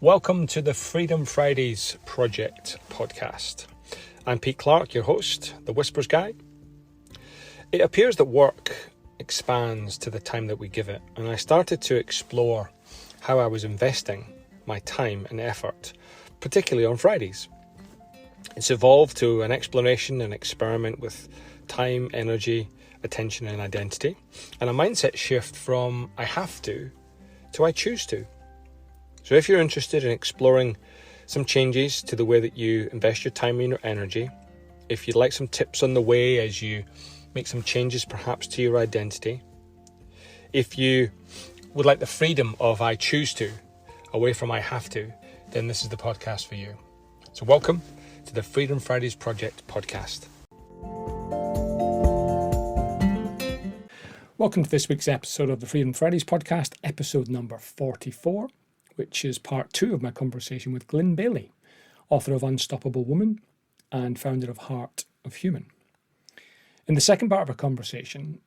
Welcome to the Freedom Fridays Project podcast. I'm Pete Clark, your host, the Whispers Guy. It appears that work expands to the time that we give it, and I started to explore how I was investing my time and effort, particularly on Fridays. It's evolved to an exploration and experiment with time, energy, attention and identity, and a mindset shift from I have to I choose to. So if you're interested in exploring some changes to the way that you invest your time and your energy, if you'd like some tips on the way as you make some changes perhaps to your identity, if you would like the freedom of I choose to, away from I have to, then this is the podcast for you. So welcome to the Freedom Fridays Project podcast. Welcome to this week's episode of the Freedom Fridays podcast, episode number 44, which is part 2 of my conversation with Glin Bayley, author of Unstoppable Woman and founder of Heart of Human. In the second part of our conversation,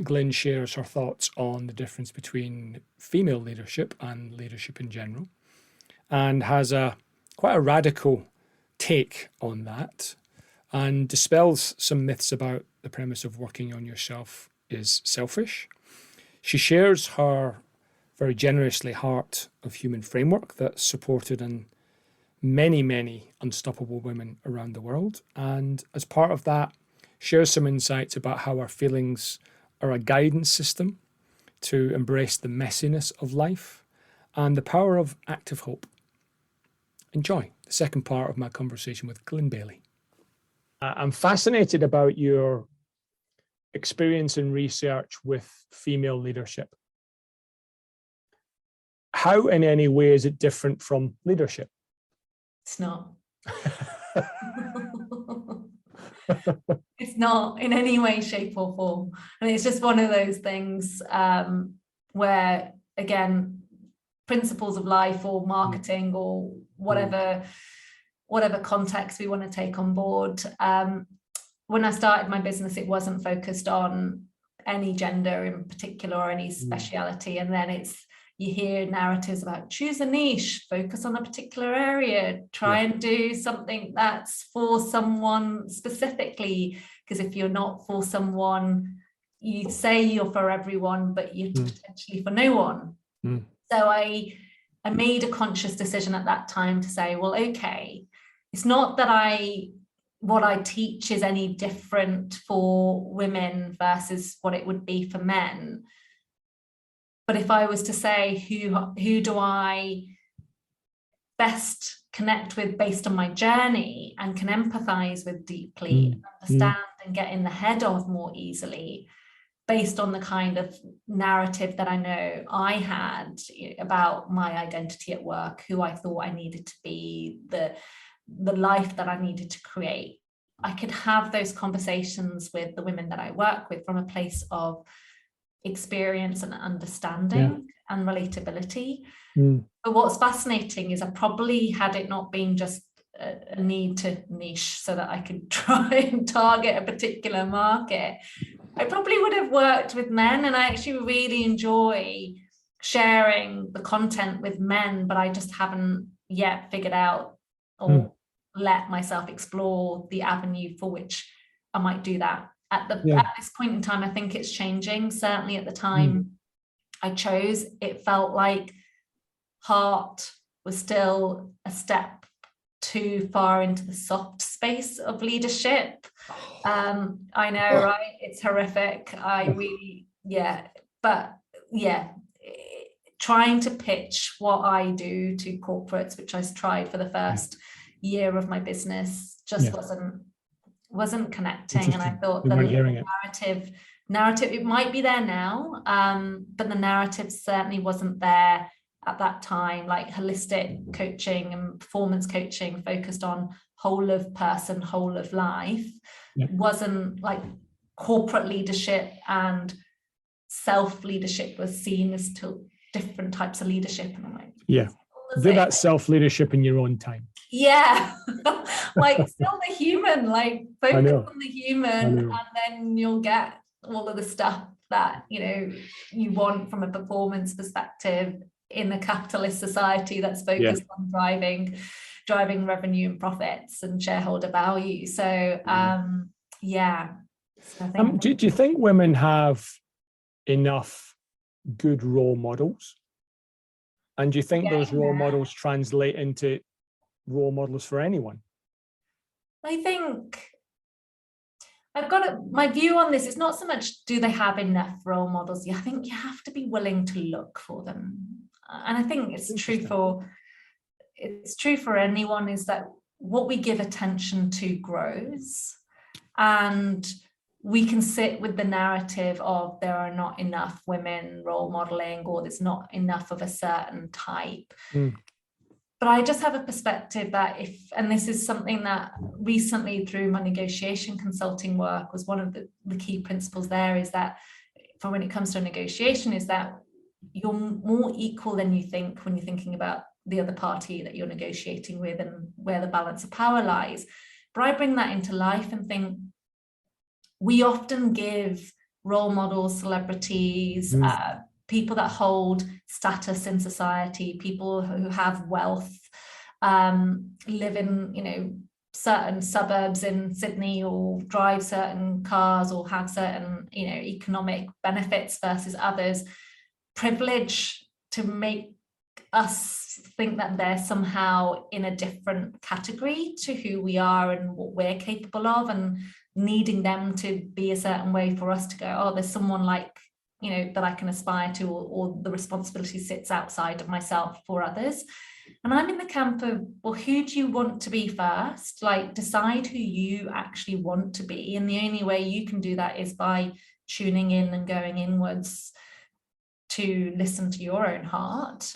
Glin shares her thoughts on the difference between female leadership and leadership in general, and has quite a radical take on that, and dispels some myths about the premise of working on yourself is selfish. She shares her very generously Heart of Human framework that's supported in many unstoppable women around the world, and as part of that shares some insights about how our feelings are a guidance system to embrace the messiness of life and the power of active hope. Enjoy the second part of my conversation with Glin Bayley. I'm fascinated about your experience and research with female leadership. How in any way is it different from leadership? It's not. It's not in any way, shape or form. And it's just one of those things where, again, principles of life or marketing or whatever context we want to take on board. When I started my business, it wasn't focused on any gender in particular or any speciality. And then you hear narratives about choose a niche, focus on a particular area, try and do something that's for someone specifically. Because if you're not for someone, you say you're for everyone, but you're potentially for no one. So I made a conscious decision at that time to say, well, okay, it's not that what I teach is any different for women versus what it would be for men. But if I was to say, who do I best connect with based on my journey and can empathize with deeply, understand and get in the head of more easily, based on the kind of narrative that I know I had about my identity at work, who I thought I needed to be, the life that I needed to create, I could have those conversations with the women that I work with from a place of experience and understanding and relatability. But what's fascinating is I probably, had it not been just a need to niche so that I could try and target a particular market, I probably would have worked with men, and I actually really enjoy sharing the content with men, but I just haven't yet figured out or let myself explore the avenue for which I might do that. At this point in time, I think it's changing. Certainly at the time I chose, it felt like heart was still a step too far into the soft space of leadership. I know, right? It's horrific. Trying to pitch what I do to corporates, which I tried for the first year of my business, just wasn't connecting. And I thought the narrative, it might be there now, but the narrative certainly wasn't there at that time. Like holistic coaching and performance coaching focused on whole of person, whole of life, wasn't like corporate leadership, and self-leadership was seen as two different types of leadership. And I'm like, do that self-leadership in your own time. Like still the human, like focus on the human, and then you'll get all of the stuff that you want from a performance perspective in a capitalist society that's focused on driving revenue and profits and shareholder value. So yeah. So I think do you think women have enough good role models? And do you think those role models translate into role models for anyone? I think my view on this is not so much do they have enough role models. I think you have to be willing to look for them. And I think it's true for anyone, is that what we give attention to grows. And we can sit with the narrative of there are not enough women role modeling, or there's not enough of a certain type. But I just have a perspective that and this is something that recently through my negotiation consulting work was one of the key principles there, is that for when it comes to a negotiation, is that you're more equal than you think when you're thinking about the other party that you're negotiating with and where the balance of power lies. But I bring that into life and think we often give role models, celebrities, people that hold status in society, people who have wealth, live in, certain suburbs in Sydney, or drive certain cars, or have certain, economic benefits versus others, privilege to make us think that they're somehow in a different category to who we are and what we're capable of, and needing them to be a certain way for us to go, oh, there's someone like, that I can aspire to, or the responsibility sits outside of myself for others. And I'm in the camp of, well, who do you want to be first? Like, decide who you actually want to be. And the only way you can do that is by tuning in and going inwards to listen to your own heart,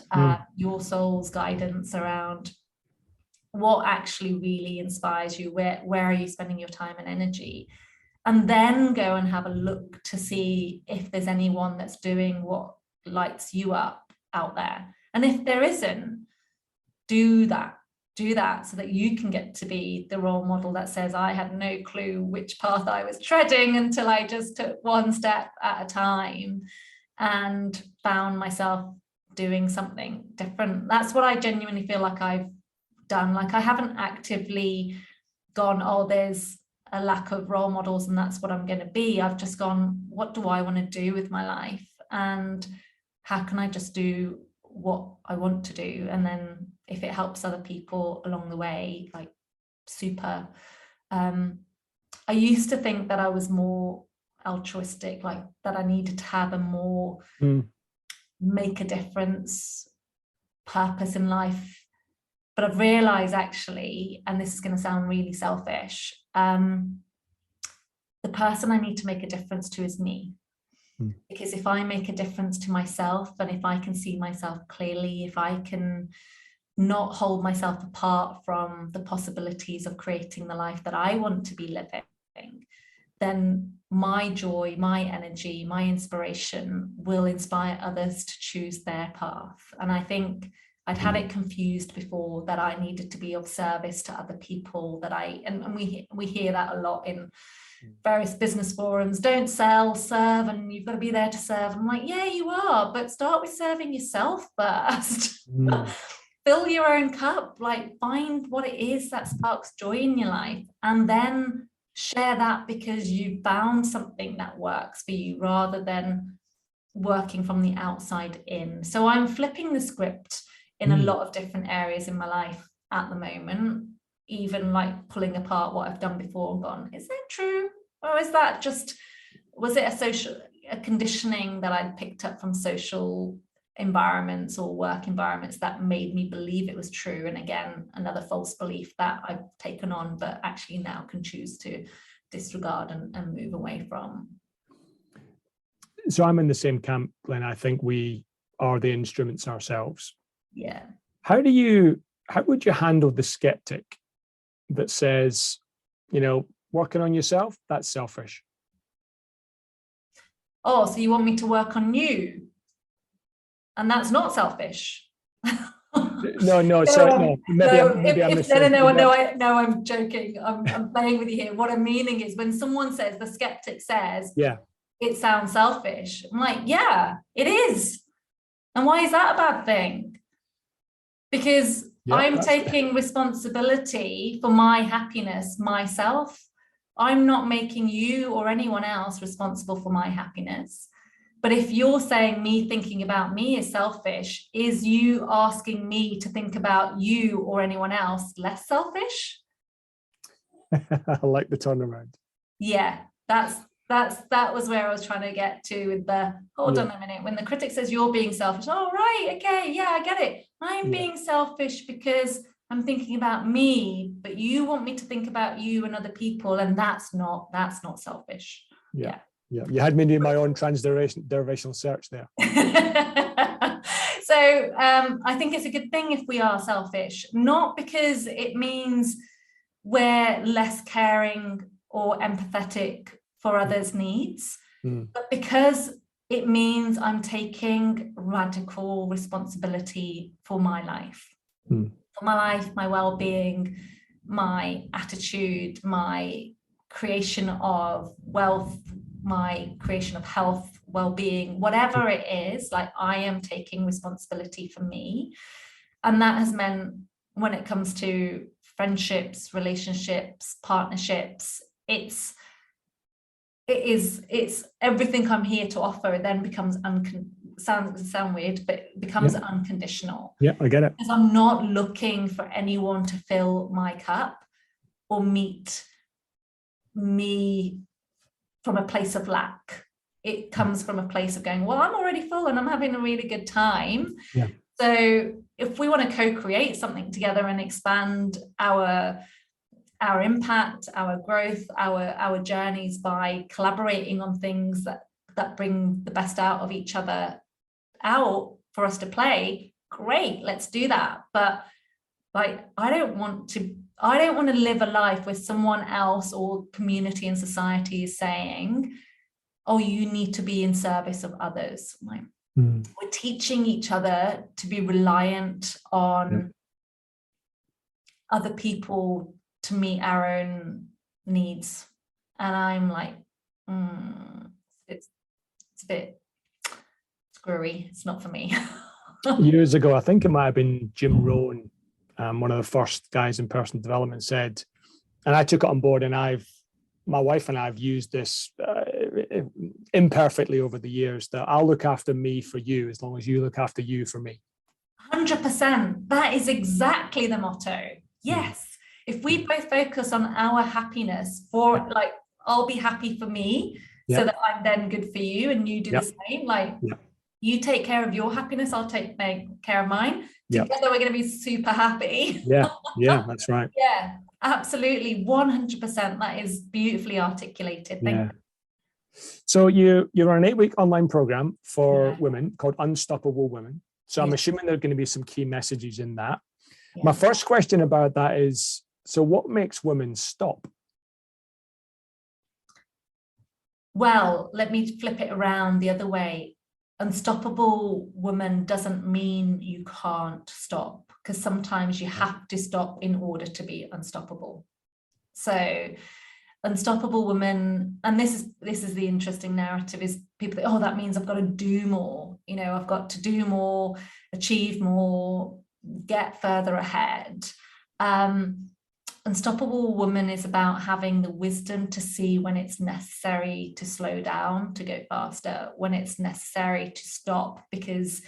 your soul's guidance around what actually really inspires you, where are you spending your time and energy, and then go and have a look to see if there's anyone that's doing what lights you up out there. And if there isn't, do that so that you can get to be the role model that says, I had no clue which path I was treading until I just took one step at a time and found myself doing something different. That's what I genuinely feel like I've done. Like, I haven't actively gone, oh, there's a lack of role models and that's what I'm going to be. I've just gone, what do I want to do with my life, and how can I just do what I want to do? And then if it helps other people along the way, like, super. I used to think that I was more altruistic, like that I needed to have a more make a difference purpose in life. But I've realized, actually, and this is going to sound really selfish, the person I need to make a difference to is me. Because if I make a difference to myself, and if I can see myself clearly, if I can not hold myself apart from the possibilities of creating the life that I want to be living, then my joy, my energy, my inspiration will inspire others to choose their path. And I think I'd had it confused before that I needed to be of service to other people, and we hear that a lot in various business forums. Don't sell, serve, and you've got to be there to serve. I'm like, yeah, you are, but start with serving yourself first. Fill your own cup, like, find what it is that sparks joy in your life, and then share that, because you found something that works for you, rather than working from the outside in. So I'm flipping the script in a lot of different areas in my life at the moment, even like pulling apart what I've done before and gone, is that true? Or is that just, was it a conditioning that I'd picked up from social environments or work environments that made me believe it was true? And again, another false belief that I've taken on, but actually now can choose to disregard and move away from. So I'm in the same camp, Glyn. I think we are the instruments ourselves. Yeah. How would you handle the skeptic that says, working on yourself, that's selfish? Oh, so you want me to work on you? And that's not selfish. No. No, I'm joking. I'm playing with you here. What I'm meaning is, when someone says, the skeptic says, yeah, it sounds selfish, I'm like, yeah, it is. And why is that a bad thing? Because I'm taking responsibility for my happiness myself. I'm not making you or anyone else responsible for my happiness. But if you're saying me thinking about me is selfish, is you asking me to think about you or anyone else less selfish? I like the turnaround. Yeah, that was where I was trying to get to with the, hold on a minute, when the critic says you're being selfish, oh, right, okay, yeah, I get it. I'm being selfish because I'm thinking about me, but you want me to think about you and other people, and that's not selfish. Yeah. You had me doing my own transderivational search there. So I think it's a good thing if we are selfish, not because it means we're less caring or empathetic for others' needs, but because it means I'm taking radical responsibility for my life, my well-being, my attitude, my creation of wealth, my creation of health, well-being, whatever it is, like I am taking responsibility for me. And that has meant when it comes to friendships, relationships, partnerships, it's everything I'm here to offer. It then becomes sound weird, but it becomes unconditional. Yeah, I get it. Because I'm not looking for anyone to fill my cup or meet me from a place of lack. It comes from a place of going, well, I'm already full and I'm having a really good time. Yeah. So if we want to co-create something together and expand our impact, our growth, our journeys by collaborating on things that bring the best out of each other out for us to play, great, let's do that. But like, I don't want to live a life where someone else or community and society is saying, oh, you need to be in service of others. Like, we're teaching each other to be reliant on other people to meet our own needs. And I'm like, it's a bit screwy. It's not for me. Years ago, I think it might have been Jim Rohn, one of the first guys in personal development, said, and I took it on board, and my wife and I have used this imperfectly over the years, that I'll look after me for you as long as you look after you for me. 100%. That is exactly the motto. Yes. If we both focus on our happiness, for like, I'll be happy for me so that I'm then good for you, and you do the same. Like, you take care of your happiness, I'll take care of mine. Together we're going to be super happy. Yeah, that's right. Yeah, absolutely, 100%. That is beautifully articulated. Thank you. So you're on an 8-week online program for women called Unstoppable Women. So I'm assuming there are going to be some key messages in that. My first question about that is, so what makes women stop? Well, let me flip it around the other way. Unstoppable woman doesn't mean you can't stop, because sometimes you have to stop in order to be unstoppable. So unstoppable woman, and this is the interesting narrative, is people think, oh, that means I've got to do more, I've got to do more, achieve more, get further ahead. Unstoppable woman is about having the wisdom to see when it's necessary to slow down, to go faster, when it's necessary to stop because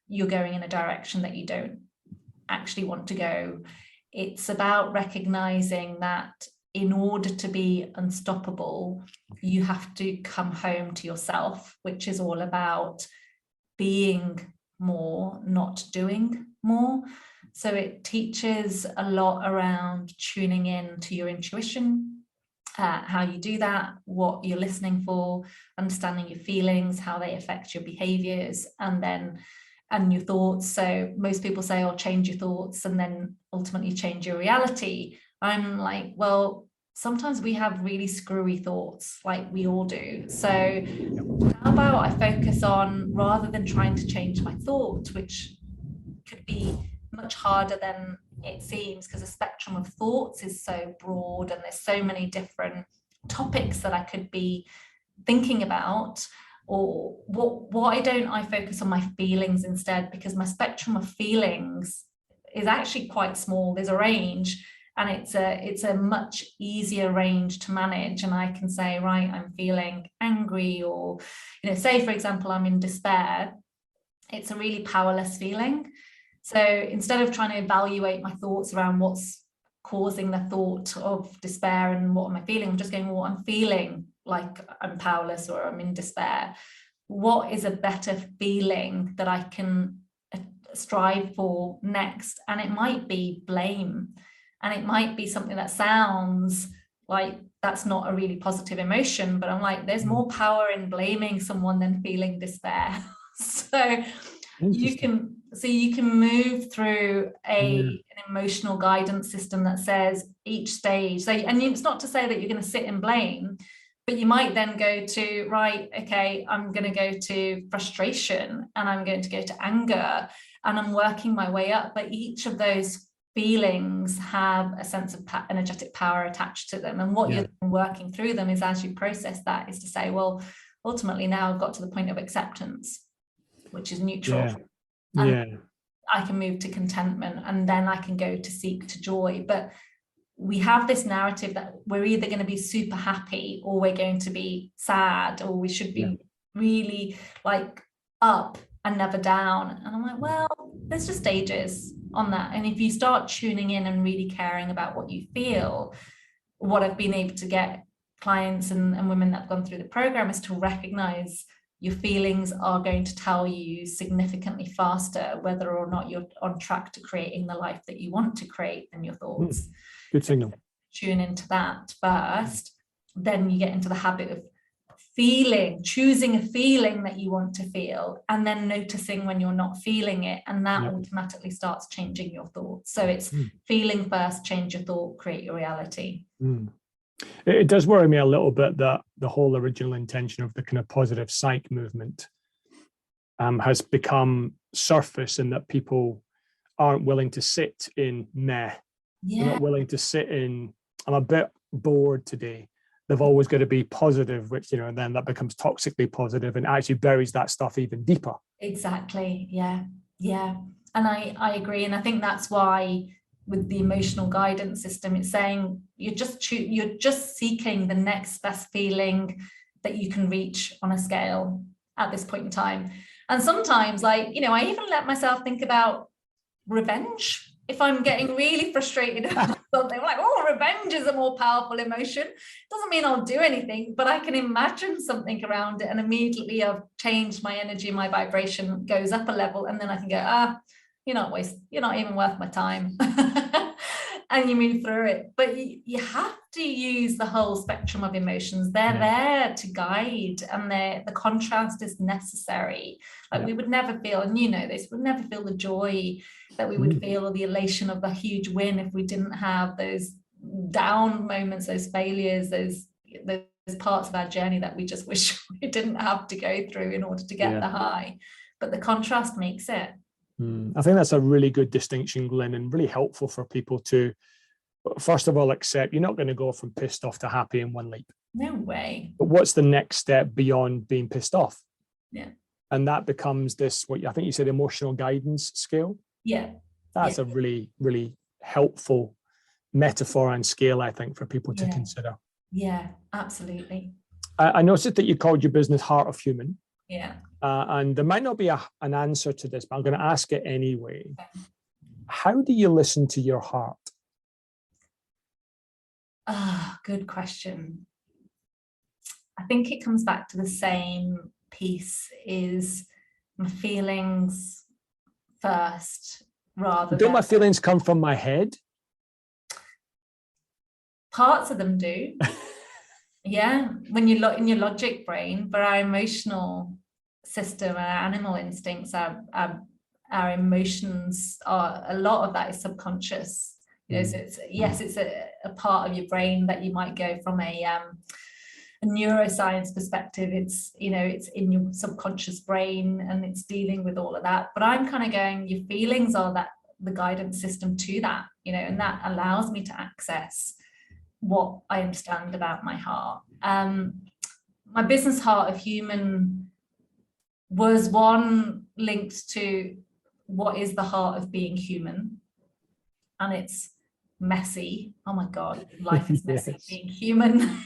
you're going in a direction that you don't actually want to go. It's about recognizing that in order to be unstoppable, you have to come home to yourself, which is all about being more, not doing more. So it teaches a lot around tuning in to your intuition, how you do that, what you're listening for, understanding your feelings, how they affect your behaviors, and your thoughts. So most people say, oh, change your thoughts and then ultimately change your reality. I'm like, well, sometimes we have really screwy thoughts, like we all do. So how about I focus on, rather than trying to change my thoughts, which could be much harder than it seems, because the spectrum of thoughts is so broad and there's so many different topics that I could be thinking about. Or why don't I focus on my feelings instead? Because my spectrum of feelings is actually quite small. There's a range, and it's a much easier range to manage. And I can say, right, I'm feeling angry, or, say, for example, I'm in despair. It's a really powerless feeling. So instead of trying to evaluate my thoughts around what's causing the thought of despair and what am I feeling, I'm just going, well, I'm feeling like I'm powerless or I'm in despair. What is a better feeling that I can strive for next? And it might be blame, and it might be something that sounds like that's not a really positive emotion, but I'm like, there's more power in blaming someone than feeling despair. So you can move through an emotional guidance system that says each stage. So, and it's not to say that you're going to sit and blame, but you might then go to, right, okay, I'm going to go to frustration, and I'm going to go to anger, and I'm working my way up. But each of those feelings have a sense of energetic power attached to them. And what you're working through them is, as you process that, is to say, well, ultimately now I've got to the point of acceptance, which is neutral. And I can move to contentment, and then I can go to seek to joy. But we have this narrative that we're either going to be super happy or we're going to be sad, or we should be really like up and never down. And I'm like, well, there's just stages on that. And if you start tuning in and really caring about what you feel, what I've been able to get clients and women that have gone through the program is to recognize your feelings are going to tell you significantly faster whether or not you're on track to creating the life that you want to create than your thoughts. Good signal. Tune into that first, then you get into the habit of choosing a feeling that you want to feel, and then noticing when you're not feeling it, and that automatically starts changing your thoughts. So it's feeling first, change your thought, create your reality. It does worry me a little bit that the whole original intention of the kind of positive psych movement has become surface, and that people aren't willing to sit in meh. They're not willing to sit in, I'm a bit bored today. They've always got to be positive, which, and then that becomes toxically positive and actually buries that stuff even deeper. Exactly. Yeah. And I agree. And I think that's why with the emotional guidance system, it's saying you're just seeking the next best feeling that you can reach on a scale at this point in time. And sometimes, like, I even let myself think about revenge. If I'm getting really frustrated about something, I'm like, oh, revenge is a more powerful emotion. Doesn't mean I'll do anything, but I can imagine something around it, and immediately I've changed my energy, my vibration goes up a level, and then I can go, you're not even worth my time. And you move through it. But you have to use the whole spectrum of emotions. They're there to guide, and the contrast is necessary. Like we would never feel, and this, we'd never feel the joy that we would feel, or the elation of a huge win, if we didn't have those down moments, those failures, those parts of our journey that we just wish we didn't have to go through in order to get the high. But the contrast makes it. I think that's a really good distinction, Glyn, and really helpful for people to, first of all, accept you're not going to go from pissed off to happy in one leap. No way. But what's the next step beyond being pissed off? Yeah. And that becomes this, what I think you said, emotional guidance scale. Yeah. That's a really, really helpful metaphor and scale, I think, for people to consider. Yeah, absolutely. I noticed that you called your business Heart of Human. Yeah. And there might not be an answer to this, but I'm going to ask it anyway. How do you listen to your heart? Good question. I think it comes back to the same piece, is my feelings first, rather Don't than... my feelings come from my head? Parts of them do. Yeah, when you look in your logic brain, but our emotional system, our animal instincts, our emotions, are a lot of that is subconscious. So it's a part of your brain that you might go from a neuroscience perspective. It's it's in your subconscious brain, and it's dealing with all of that. But I'm kind of going, your feelings are the guidance system to that, and that allows me to access what I understand about my heart. My business Heart of Human was one linked to what is the heart of being human, and it's messy. Oh my God, life is messy. Yes. Being human.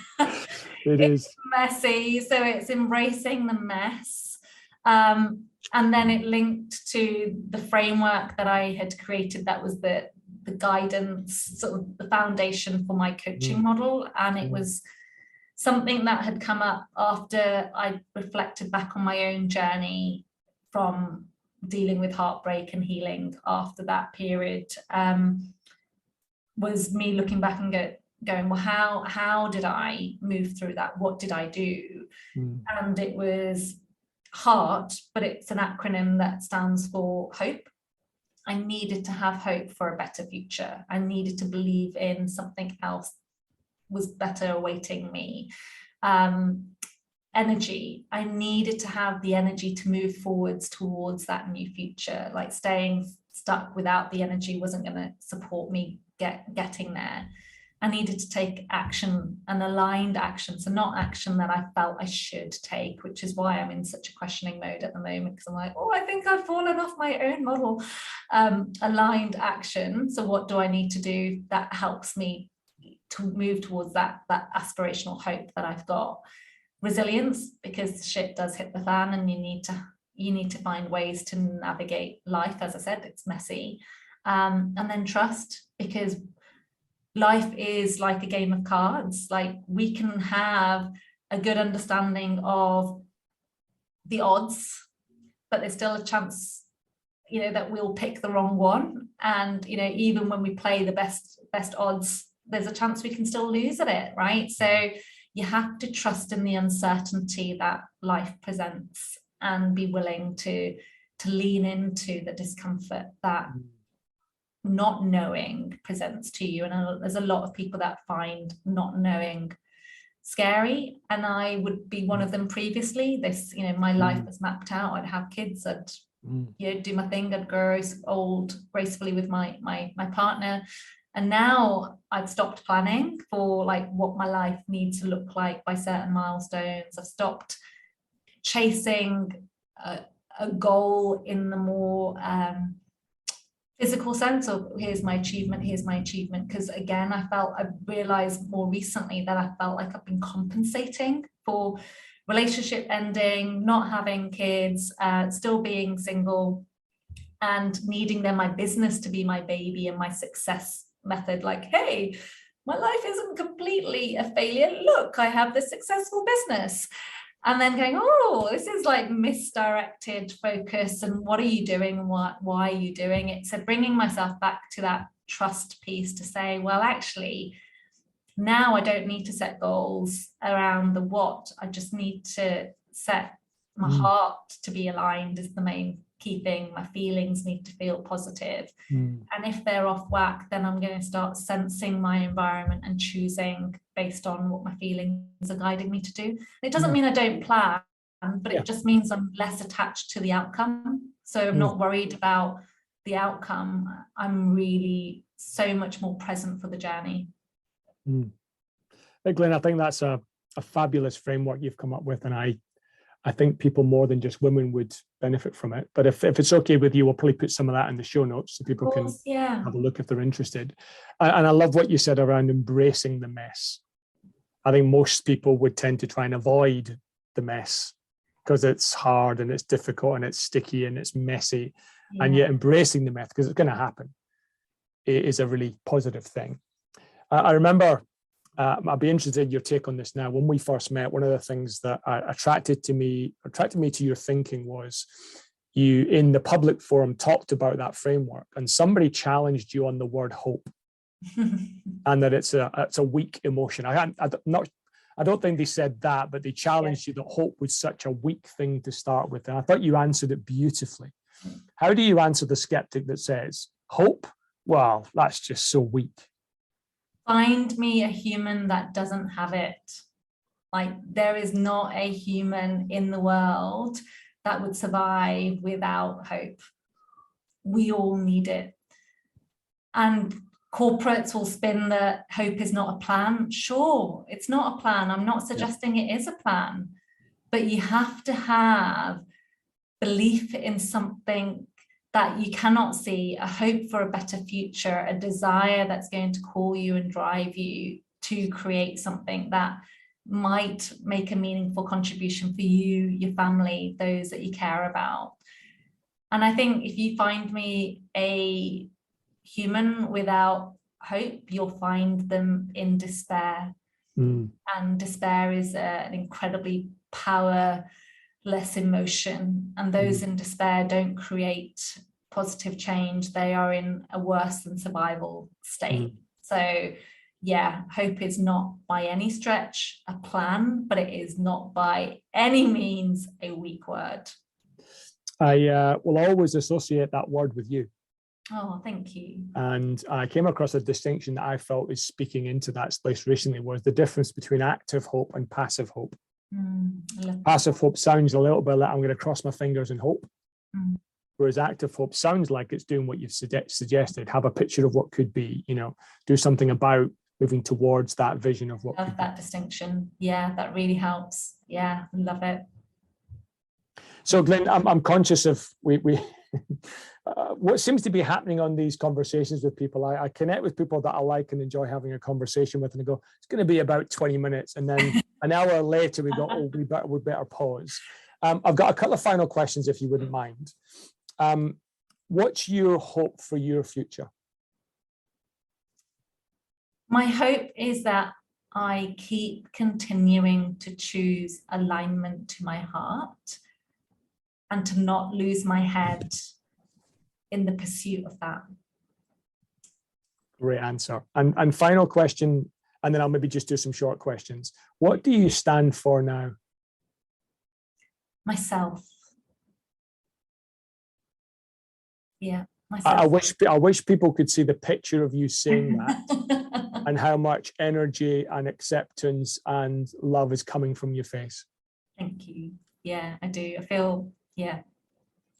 It is messy, so it's embracing the mess. And then it linked to the framework that I had created that was the guidance, sort of the foundation for my coaching model. And it was something that had come up after I reflected back on my own journey from dealing with heartbreak and healing after that period. Was me looking back and going, well, how did I move through that? What did I do? And it was HEART, but it's an acronym that stands for hope. I needed to have hope for a better future. I needed to believe in something else was better awaiting me. Energy. I needed to have the energy to move forwards towards that new future. Like staying stuck without the energy wasn't going to support me getting there. I needed to take action, an aligned action, so not action that I felt I should take, which is why I'm in such a questioning mode at the moment, because I'm like, oh, I think I've fallen off my own model. Aligned action. So what do I need to do that helps me to move towards that aspirational hope that I've got? Resilience, because shit does hit the fan, and you need to find ways to navigate life. As I said, it's messy. And then trust, because life is like a game of cards. Like, we can have a good understanding of the odds, but there's still a chance, that we'll pick the wrong one. And, even when we play the best odds, there's a chance we can still lose at it, right? So you have to trust in the uncertainty that life presents and be willing to lean into the discomfort that not knowing presents to you. And there's a lot of people that find not knowing scary, and I would be one of them previously. My life was mapped out. I'd have kids, I'd do my thing, I'd grow old gracefully with my partner. And now I've stopped planning for like what my life needs to look like by certain milestones. I've stopped chasing a goal in the more physical sense of here's my achievement, because again, I realized more recently that I felt like I've been compensating for relationship ending, not having kids, still being single, and needing then my business to be my baby and my success method. Like, hey, my life isn't completely a failure. Look, I have this successful business. And then going, oh, this is like misdirected focus. And what are you doing? Why are you doing it? So bringing myself back to that trust piece to say, well, actually, now I don't need to set goals around the what. I just need to set my heart to be aligned is the main key thing. My feelings need to feel positive. And if they're off whack, then I'm going to start sensing my environment and choosing based on what my feelings are guiding me to do. It doesn't mean I don't plan, but it just means I'm less attached to the outcome. So I'm not worried about the outcome. I'm really so much more present for the journey. Hey, Glyn, I think that's a fabulous framework you've come up with, and I think people more than just women would benefit from it. But if it's okay with you, we'll probably put some of that in the show notes so people can have a look if they're interested. And I love what you said around embracing the mess. I think most people would tend to try and avoid the mess because it's hard and it's difficult and it's sticky and it's messy. And yet embracing the mess, because it's going to happen, is a really positive thing. I remember, I'd be interested in your take on this now. When we first met, one of the things that attracted me to your thinking was you, in the public forum, talked about that framework, and somebody challenged you on the word hope, and that it's a weak emotion. I don't think they said that, but they challenged you that hope was such a weak thing to start with, and I thought you answered it beautifully. How do you answer the skeptic that says hope? Well, that's just so weak. Find me a human that doesn't have it. Like, there is not a human in the world that would survive without hope. We all need it. And corporates will spin that hope is not a plan. Sure, it's not a plan. I'm not suggesting it is a plan, but you have to have belief in something that you cannot see, a hope for a better future, a desire that's going to call you and drive you to create something that might make a meaningful contribution for you, your family, those that you care about. And I think if you find me a human without hope, you'll find them in despair. And despair is an incredibly powerless emotion. And those in despair don't create positive change. They are in a worse than survival state. So yeah, hope is not by any stretch a plan, but it is not by any means a weak word. I will always associate that word with you. Oh, thank you. And I came across a distinction that I felt was speaking into that space recently, was the difference between active hope and passive hope. Passive hope sounds a little bit like I'm going to cross my fingers and hope. Whereas active hope sounds like it's doing what you've suggested, have a picture of what could be, do something about moving towards that vision of what love that distinction. Yeah, that really helps. Yeah, love it. So Glyn, I'm conscious of what seems to be happening on these conversations with people. I connect with people that I like and enjoy having a conversation with, and I go, it's going to be about 20 minutes. And then an hour later, we go, oh, we better pause. I've got a couple of final questions, if you wouldn't mind. What's your hope for your future? My hope is that I keep continuing to choose alignment to my heart and to not lose my head in the pursuit of that. Great answer. And final question, and then I'll maybe just do some short questions. What do you stand for now? Myself. Yeah, myself. I wish people could see the picture of you saying that and how much energy and acceptance and love is coming from your face. Thank you. Yeah, I do. I feel, yeah,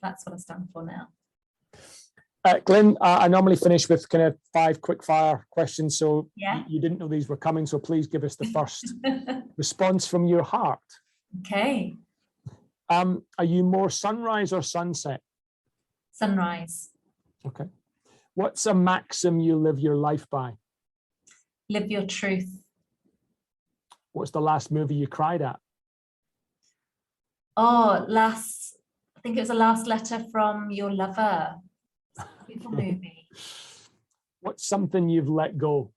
that's what I stand for now. Glyn, I normally finish with kind of 5 quick fire questions. So yeah. You didn't know these were coming. So please give us the first response from your heart. Okay. Are you more sunrise or sunset? Sunrise. Okay. What's a maxim you live your life by? Live your truth. What's the last movie you cried at? Oh, I think it was the last letter from your lover. It's a beautiful movie. What's something you've let go?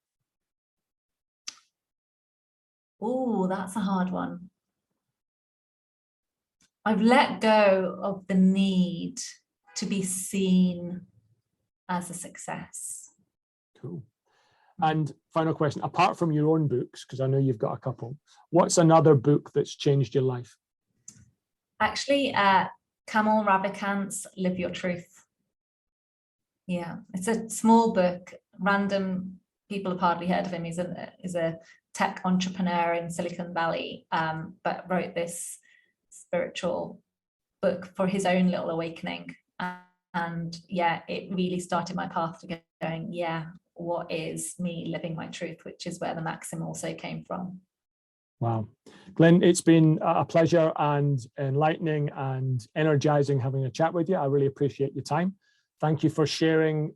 Oh, that's a hard one. I've let go of the need to be seen as a success. Cool. And final question, apart from your own books, because I know you've got a couple, what's another book that's changed your life? Actually, Kamal Ravikant's Live Your Truth. Yeah, it's a small book. Random people have hardly heard of him. He's a tech entrepreneur in Silicon Valley, but wrote this spiritual book for his own little awakening. And yeah, it really started my path to going, yeah, what is me living my truth, which is where the maxim also came from. Wow. Glyn, it's been a pleasure and enlightening and energizing having a chat with you. I really appreciate your time. Thank you for sharing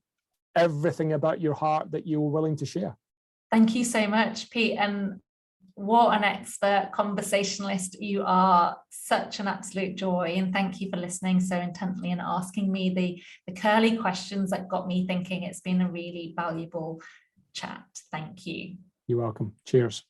everything about your heart that you were willing to share. Thank you so much, Pete. And what an expert conversationalist you are. Such an absolute joy. And thank you for listening so intently and asking me the curly questions that got me thinking. It's been a really valuable chat. Thank you. You're welcome. Cheers.